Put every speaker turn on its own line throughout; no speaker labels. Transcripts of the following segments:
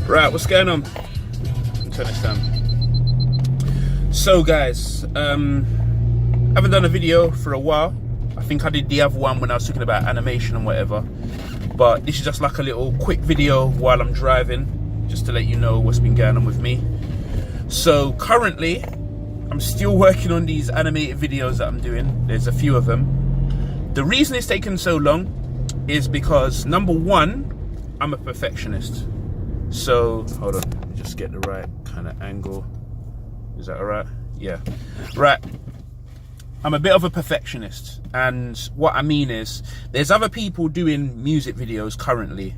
Right, what's going on? Turn this down. So guys, I haven't done a video for a while. I think I did the other one when I was talking about animation and whatever, but this is just like a little quick video while I'm driving, just to let you know what's been going on with me. So currently I'm still working on these animated videos that I'm doing. There's a few of them. The reason it's taken so long is because, number one, I'm a perfectionist. So hold on, let me just get the right kind of angle. Is that all right? Yeah, right. I'm a bit of a perfectionist, and what I mean is there's other people doing music videos currently,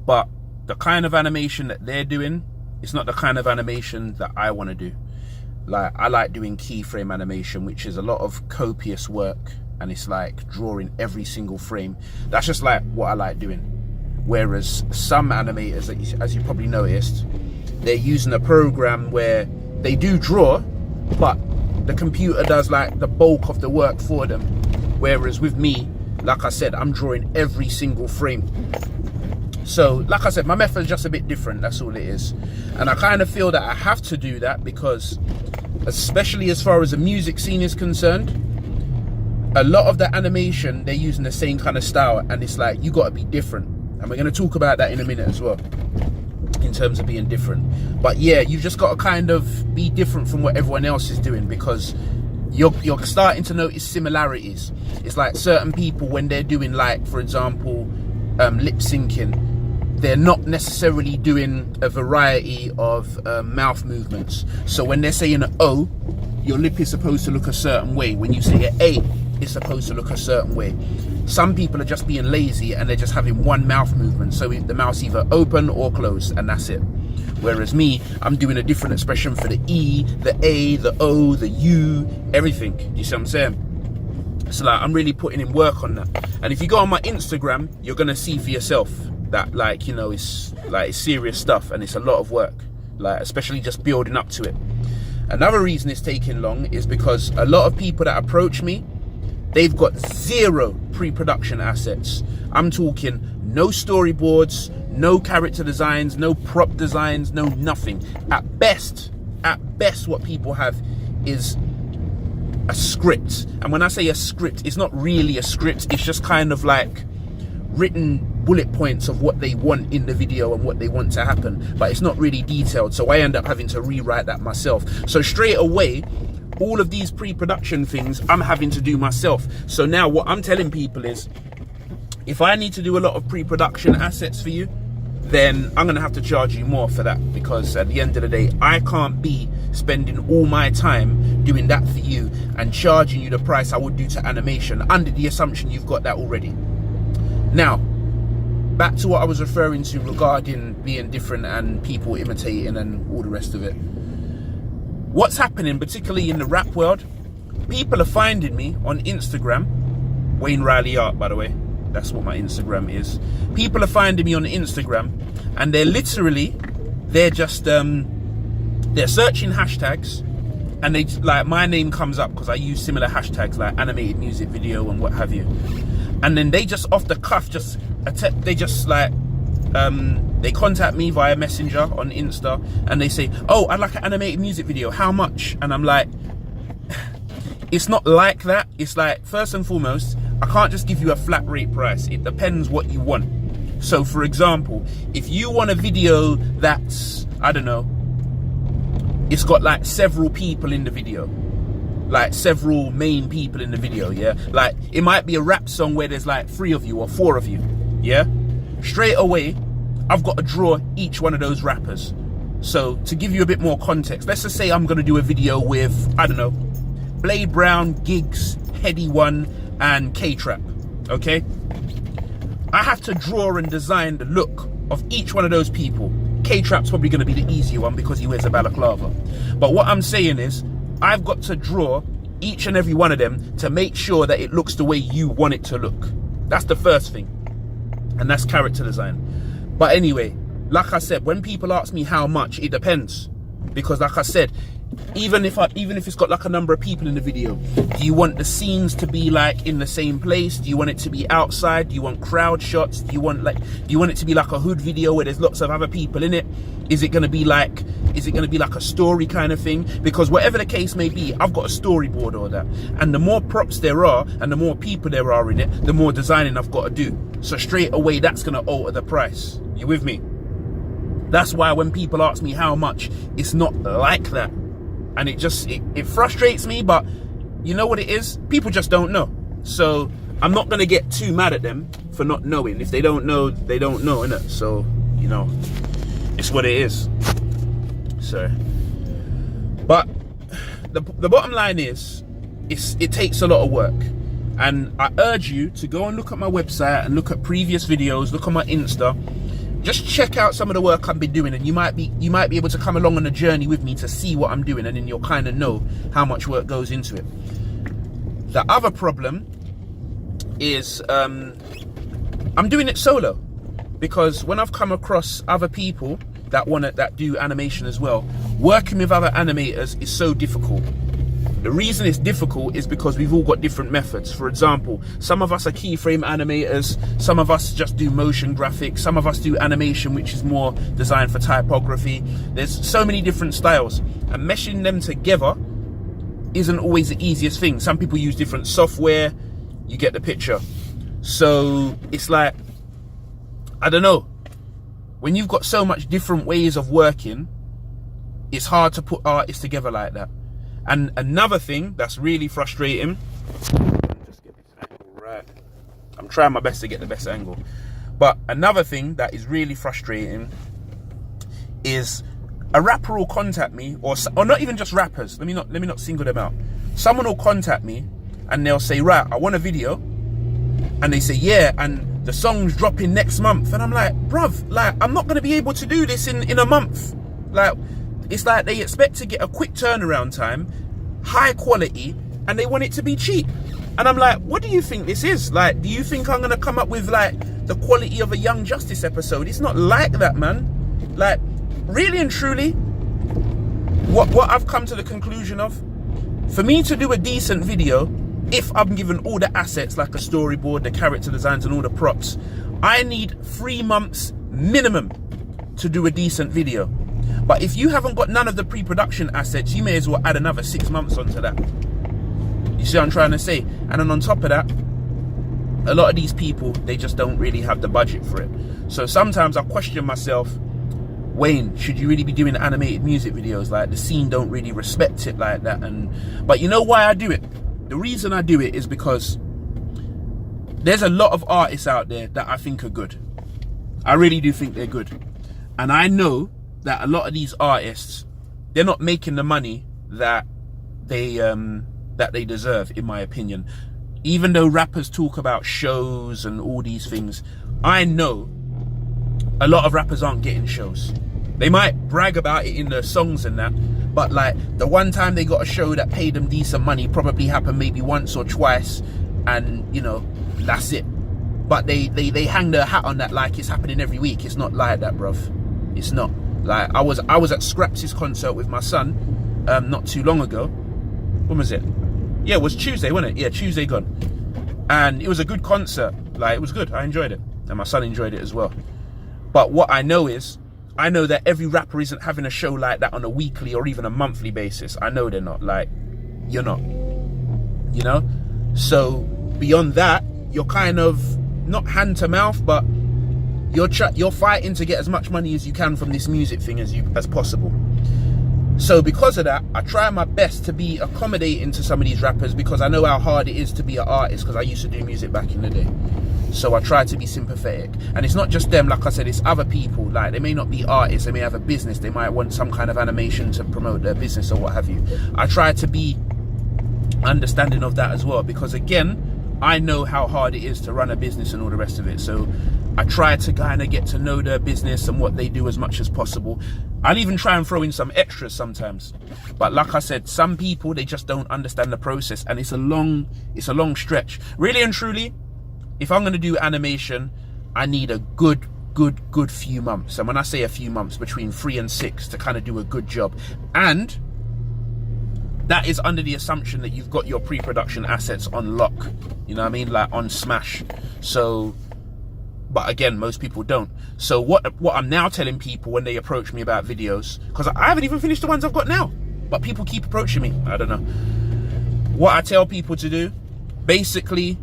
but the kind of animation that they're doing, it's not the kind of animation that I want to do. Like, I like doing keyframe animation, which is a lot of copious work, and it's like drawing every single frame. That's just like what I like doing. Whereas some animators, as you probably noticed, they're using a program where they do draw, but the computer does like the bulk of the work for them. Whereas with me, like I said, I'm drawing every single frame. So like I said, my method is just a bit different, that's all it is. And I kind of feel that I have to do that because, especially as far as the music scene is concerned, a lot of the animation, they're using the same kind of style, and it's like, you got to be different. And we're going to talk about that in a minute as well, in terms of being different. But yeah, you've just got to kind of be different from what everyone else is doing, because you're starting to notice similarities. It's like certain people, when they're doing, like, for example, lip syncing, they're not necessarily doing a variety of mouth movements. So when they're saying an O, your lip is supposed to look a certain way. When you say an A, it's supposed to look a certain way. Some people are just being lazy and they're just having one mouth movement, so the mouth's either open or closed, and that's it. Whereas me, I'm doing a different expression for the E, the A, the O, the U, everything. You see what I'm saying? So like, I'm really putting in work on that. And if you go on my Instagram, you're gonna see for yourself that, like, you know, it's serious stuff, and it's a lot of work, like, especially just building up to it. Another reason it's taking long is because a lot of people that approach me, they've got zero pre-production assets. I'm talking no storyboards, no character designs, no prop designs, no nothing. At best, what people have is a script. And when I say a script, it's not really a script. It's just kind of like written bullet points of what they want in the video and what they want to happen. But it's not really detailed. So I end up having to rewrite that myself. So straight away, all of these pre-production things I'm having to do myself. So now what I'm telling people is, if I need to do a lot of pre-production assets for you, then I'm gonna have to charge you more for that, because at the end of the day, I can't be spending all my time doing that for you and charging you the price I would do to animation, under the assumption you've got that already. Now, back to what I was referring to regarding being different and people imitating and all the rest of it. What's happening, particularly in the rap world, people are finding me on Instagram, Wayne Riley Art, by the way, that's what my Instagram is. People are finding me on Instagram, and they're just, they're searching hashtags, and they, like, my name comes up because I use similar hashtags like animated music video and what have you. And then they just off the cuff, they contact me via Messenger on Insta, and they say, oh, I'd like an animated music video, how much? And I'm like, it's not like that. It's like, first and foremost, I can't just give you a flat rate price. It depends what you want. So for example, if you want a video that's, I don't know, it's got like several people in the video, like several main people in the video, yeah? Like, it might be a rap song where there's like 3 of you or 4 of you, yeah? Straight away, I've got to draw each one of those rappers. So to give you a bit more context, let's just say I'm going to do a video with, I don't know, Blade Brown, Giggs, Heady One, and K-Trap, okay? I have to draw and design the look of each one of those people. K-Trap's probably going to be the easier one because he wears a balaclava. But what I'm saying is, I've got to draw each and every one of them to make sure that it looks the way you want it to look. That's the first thing. And that's character design. But anyway, like I said, when people ask me how much, it depends. Because like I said, Even if it's got like a number of people in the video, do you want the scenes to be like in the same place? Do you want it to be outside? Do you want crowd shots? Do you want it to be like a hood video where there's lots of other people in it? Is it going to be like a story kind of thing? Because whatever the case may be, I've got a storyboard or that, and the more props there are and the more people there are in it, the more designing I've got to do. So straight away that's going to alter the price. You with me? That's why when people ask me how much, it's not like that. And it frustrates me, but you know what it is? People just don't know. So I'm not going to get too mad at them for not knowing. If they don't know, they don't know, innit? So, you know, it's what it is. So, but the bottom line is, it takes a lot of work. And I urge you to go and look at my website and look at previous videos, look on my Insta. Just check out some of the work I've been doing, and you might be able to come along on a journey with me to see what I'm doing, and then you'll kind of know how much work goes into it. The other problem is I'm doing it solo, because when I've come across other people that do animation as well, working with other animators is so difficult. The reason it's difficult is because we've all got different methods. For example, some of us are keyframe animators, some of us just do motion graphics, some of us do animation, which is more designed for typography. There's so many different styles, and meshing them together isn't always the easiest thing. Some people use different software, you get the picture. So it's like, I don't know, when you've got so much different ways of working, it's hard to put artists together like that. And another thing that's really frustrating, just get this angle right. I'm trying my best to get the best angle. But another thing that is really frustrating is a rapper will contact me, or not even just rappers. Let me not single them out. Someone will contact me and they'll say, right, I want a video, and they say, yeah, and the song's dropping next month. And I'm like, bruv, like, I'm not gonna be able to do this in a month. Like, it's like they expect to get a quick turnaround time, high quality, and they want it to be cheap. And I'm like, what do you think this is? Like, do you think I'm gonna come up with like the quality of a Young Justice episode? It's not like that, man. Like, really and truly, what I've come to the conclusion of, for me to do a decent video, if I'm given all the assets like a storyboard, the character designs and all the props, I need 3 months minimum to do a decent video. But if you haven't got none of the pre-production assets, you may as well add another 6 months onto that. You see what I'm trying to say? And then on top of that, a lot of these people, they just don't really have the budget for it. So sometimes I question myself, Wayne, should you really be doing animated music videos? Like, the scene don't really respect it like that. But you know why I do it? The reason I do it is because there's a lot of artists out there that I think are good. I really do think they're good. And I know that a lot of these artists, they're not making the money that they deserve, in my opinion. Even though rappers talk about shows and all these things, I know a lot of rappers aren't getting shows. They might brag about it in their songs and that, but like the one time they got a show that paid them decent money probably happened maybe once or twice, and you know, that's it. But they hang their hat on that like it's happening every week. It's not like that, bruv. It's not. Like, I was at Scraps' concert with my son not too long ago. When was it? Yeah, it was Tuesday, wasn't it? Yeah, Tuesday gone. And it was a good concert. Like, it was good. I enjoyed it. And my son enjoyed it as well. But what I know is, I know that every rapper isn't having a show like that on a weekly or even a monthly basis. I know they're not. Like, you're not. You know? So, beyond that, you're kind of, not hand to mouth, but you're fighting to get as much money as you can from this music thing as possible. So because of that, I try my best to be accommodating to some of these rappers, because I know how hard it is to be an artist, because I used to do music back in the day. So I try to be sympathetic. And it's not just them, like I said, it's other people. Like, they may not be artists, they may have a business, they might want some kind of animation to promote their business or what have you. I try to be understanding of that as well, because again, I know how hard it is to run a business and all the rest of it. So I try to kind of get to know their business and what they do as much as possible. I'll even try and throw in some extras sometimes. But like I said, some people, they just don't understand the process, and it's a long stretch. Really and truly, if I'm going to do animation, I need a good few months. And when I say a few months, between 3 and 6 to kind of do a good job. And that is under the assumption that you've got your pre-production assets on lock, you know what I mean, like on smash. So, but again, most people don't. So what I'm now telling people when they approach me about videos, because I haven't even finished the ones I've got now, but people keep approaching me, I don't know. What I tell people to do, basically,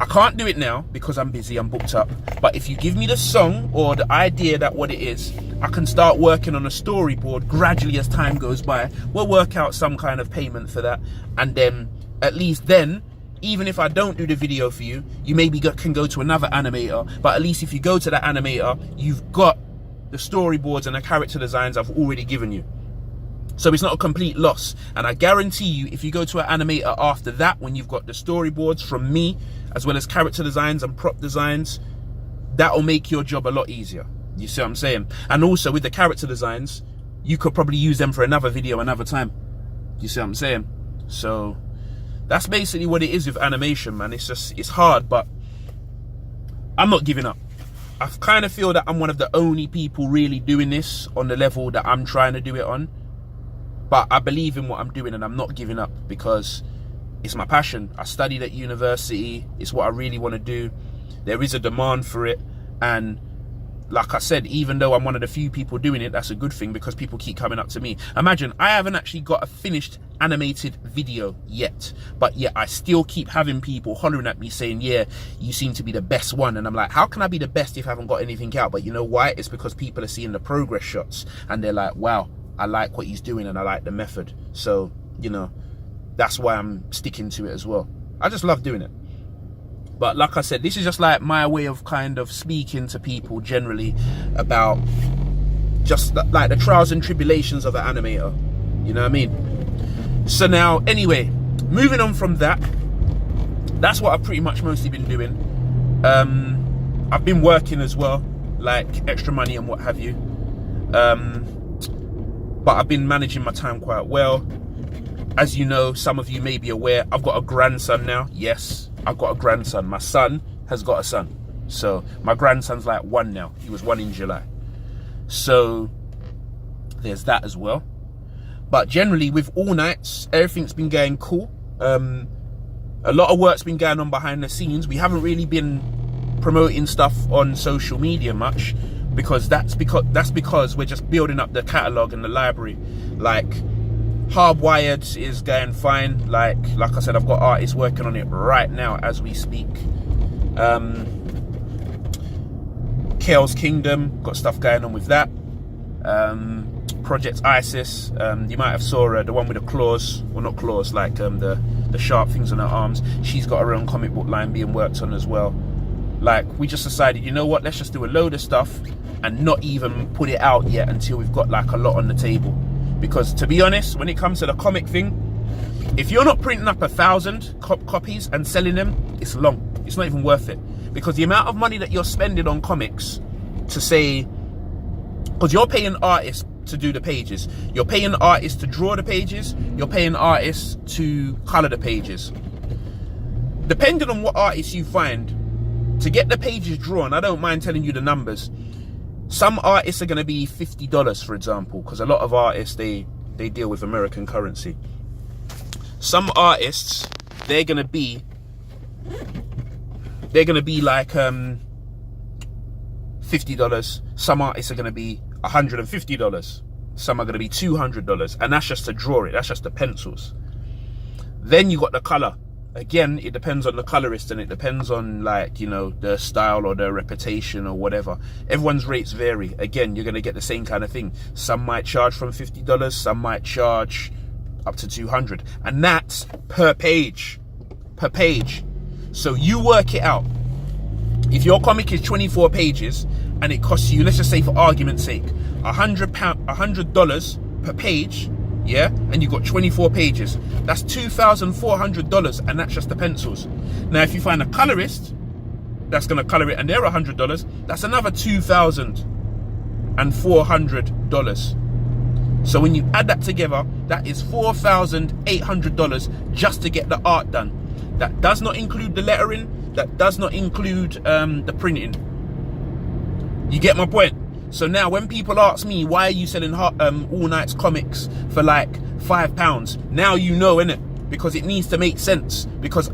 I can't do it now because I'm busy, I'm booked up. But if you give me the song or the idea that what it is, I can start working on a storyboard gradually as time goes by. We'll work out some kind of payment for that. And then, at least then, even if I don't do the video for you, you maybe can go to another animator. But at least if you go to that animator, you've got the storyboards and the character designs I've already given you. So it's not a complete loss. And I guarantee you, if you go to an animator after that, when you've got the storyboards from me, as well as character designs and prop designs, that'll make your job a lot easier. You see what I'm saying? And also with the character designs, you could probably use them for another video another time. You see what I'm saying? So that's basically what it is with animation, man. It's hard, but I'm not giving up. I kind of feel that I'm one of the only people really doing this on the level that I'm trying to do it on. But I believe in what I'm doing and I'm not giving up because it's my passion. I studied at university. It's what I really want to do. There is a demand for it. And like I said, even though I'm one of the few people doing it, that's a good thing because people keep coming up to me. Imagine, I haven't actually got a finished animated video yet. But yet I still keep having people hollering at me saying, yeah, you seem to be the best one. And I'm like, how can I be the best if I haven't got anything out? But you know why? It's because people are seeing the progress shots and they're like, wow, I like what he's doing and I like the method. So, you know, that's why I'm sticking to it as well. I just love doing it. But like I said, this is just like my way of kind of speaking to people generally about just like the trials and tribulations of an animator. You know what I mean? So now, anyway, moving on from that, that's what I've pretty much mostly been doing. I've been working as well, like extra money and what have you. But I've been managing my time quite well. As you know, some of you may be aware, I've got a grandson now. Yes, I've got a grandson. My son has got a son. So my grandson's like 1 now. He was 1 in July. So there's that as well. But generally with all Knightz, everything's been going cool. A lot of work's been going on behind the scenes. We haven't really been promoting stuff on social media much because that's because we're just building up the catalog and the library. Like Hardwired is going fine. Like I said, I've got artists working on it right now as we speak. Kale's Kingdom, got stuff going on with that. Project Isis, you might have saw the one with the claws, well not claws, like the sharp things on her arms. She's got her own comic book line being worked on as well. Like, we just decided, you know what, let's just do a load of stuff and not even put it out yet until we've got like a lot on the table. Because to be honest, when it comes to the comic thing, if you're not printing up 1,000 copies and selling them, it's long. It's not even worth it. Because the amount of money that you're spending on comics to say, because you're paying artists to do the pages, you're paying artists to draw the pages, you're paying artists to color the pages. Depending on what artists you find, to get the pages drawn, I don't mind telling you the numbers. Some artists are going to be $50, for example, because a lot of artists, they deal with American currency. Some artists, they're going to be like $50. Some artists are going to be $150. Some are going to be $200, and that's just to draw it. That's just the pencils. Then you got the color. Again, it depends on the colorist, and it depends on, like, you know, their style or their reputation or whatever. Everyone's rates vary. Again, you're going to get the same kind of thing. Some might charge from $50, some might charge up to $200, and that's per page. Per page. So you work it out. If your comic is 24 pages and it costs you, let's just say for argument's sake, $100 per page, yeah, and you've got 24 pages, that's $2,400, and that's just the pencils. Now if you find a colorist that's going to color it and they're $100, that's another $2,400. So when you add that together, that is $4,800 just to get the art done. That does not include the lettering, that does not include the printing. You get my point? So now when people ask me, why are you selling All Knightz comics for like £5. Now you know, innit? Because it needs to make sense. Because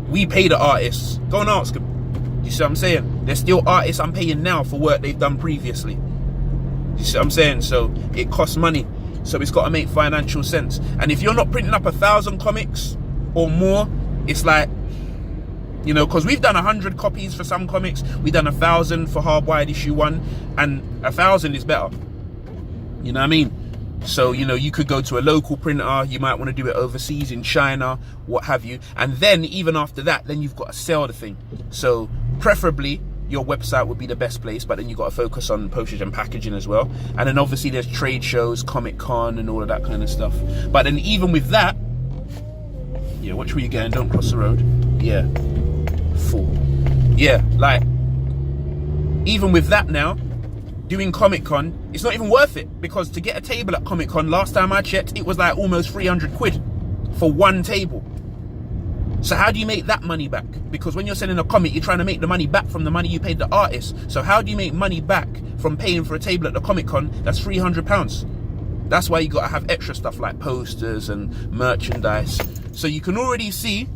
we pay the artists. Go and ask them. You see what I'm saying? There's still artists I'm paying now for work they've done previously. You see what I'm saying? So it costs money. So it's got to make financial sense. And if you're not printing up 1,000 comics or more, it's like, you know, because we've done 100 copies for some comics. We've done 1,000 for Hardwired issue 1. And 1,000 is better. You know what I mean? So, you know, you could go to a local printer. You might want to do it overseas in China, what have you. And then even after that, then you've got to sell the thing. So preferably your website would be the best place, but then you've got to focus on postage and packaging as well. And then obviously there's trade shows, Comic-Con and all of that kind of stuff. But then even with that, yeah, watch where you're going, don't cross the road. Yeah, fool. Yeah, like, even with that now, doing Comic-Con, it's not even worth it, because to get a table at Comic-Con, last time I checked, it was like almost 300 quid for one table. So how do you make that money back? Because when you're selling a comic, you're trying to make the money back from the money you paid the artist. So how do you make money back from paying for a table at the Comic-Con that's £300? That's why you got to have extra stuff like posters and merchandise. So you can already see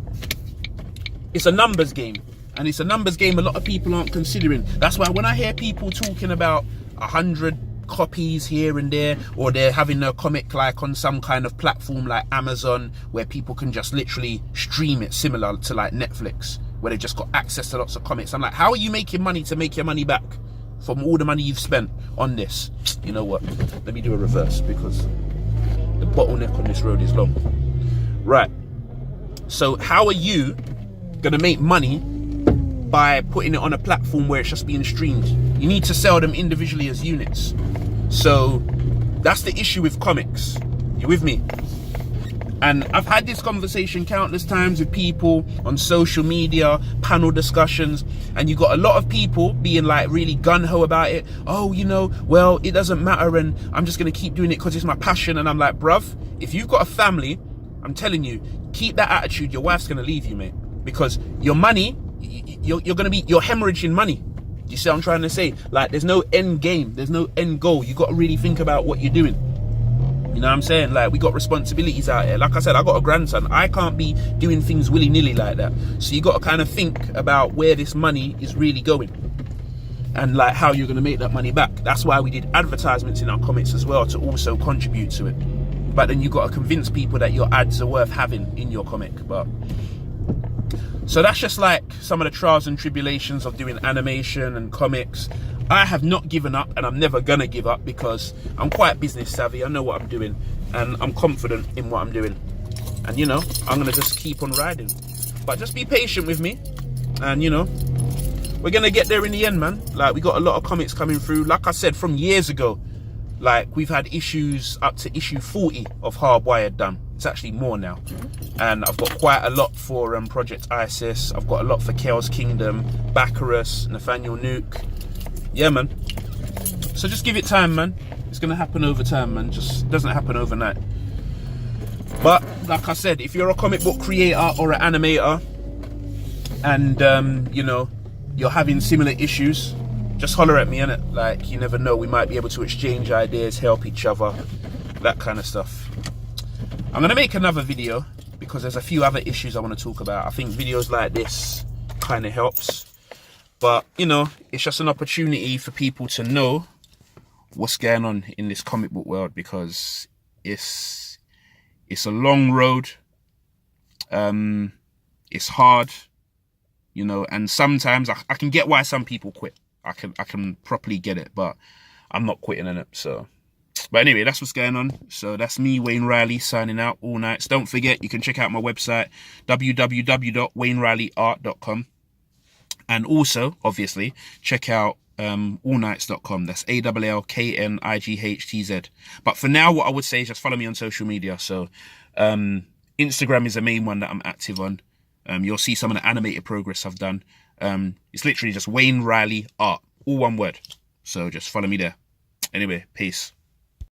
it's a numbers game. And it's a numbers game a lot of people aren't considering. That's why when I hear people talking about 100 copies here and there, or they're having a comic like on some kind of platform like Amazon where people can just literally stream it, similar to like Netflix, where they just got access to lots of comics, I'm like, how are you making money to make your money back from all the money you've spent on this? You know what, let me do a reverse because the bottleneck on this road is long. Right, so how are you gonna make money by putting it on a platform where it's just being streamed? You need to sell them individually as units. So that's the issue with comics. You with me? And I've had this conversation countless times with people on social media, panel discussions, and you got a lot of people being like really gung-ho about it. Oh, you know, well, it doesn't matter and I'm just gonna keep doing it because it's my passion. And I'm like, bruv, if you've got a family, I'm telling you, keep that attitude, your wife's gonna leave you, mate. Because your money, you're hemorrhaging money. You see what I'm trying to say? Like, there's no end game, there's no end goal. You got to really think about what you're doing. You know what I'm saying? Like, we got responsibilities out here. Like I said, I got a grandson. I can't be doing things willy-nilly like that. So you got to kind of think about where this money is really going and like how you're going to make that money back. That's why we did advertisements in our comics as well, to also contribute to it. But then you got to convince people that your ads are worth having in your comic. But so that's just like some of the trials and tribulations of doing animation and comics. I have not given up, and I'm never gonna give up, because I'm quite business savvy. I know what I'm doing and I'm confident in what I'm doing, and you know, I'm gonna just keep on riding. But just be patient with me, and you know, we're gonna get there in the end, man. Like, we got a lot of comics coming through, like I said, from years ago. Like, we've had issues up to issue 40 of Hardwired done. It's actually more now. And I've got quite a lot for Project Isis. I've got a lot for Chaos Kingdom, Baccarus, Nathaniel Nuke. Yeah, man. So just give it time, man. It's gonna happen over time, man. Just doesn't happen overnight. But like I said, if you're a comic book creator or an animator and you know, you're having similar issues, just holler at me, innit? Like, you never know, we might be able to exchange ideas, help each other, that kind of stuff. I'm gonna make another video because there's a few other issues I want to talk about. I think videos like this kind of helps, but you know, it's just an opportunity for people to know what's going on in this comic book world, because it's a long road. It's hard, you know, and sometimes I can get why some people quit. I can properly get it, but I'm not quitting in it. So, but anyway, that's what's going on. So that's me, Wayne Riley, signing out. All Knightz. Don't forget, you can check out my website, www.waynerileyart.com, and also obviously check out allknightz.com. That's ALLKNIGHTZ. But for now, what I would say is just follow me on social media. So Instagram is the main one that I'm active on. You'll see some of the animated progress I've done. It's literally just Wayne Riley Art, all one word. So just follow me there. Anyway, peace.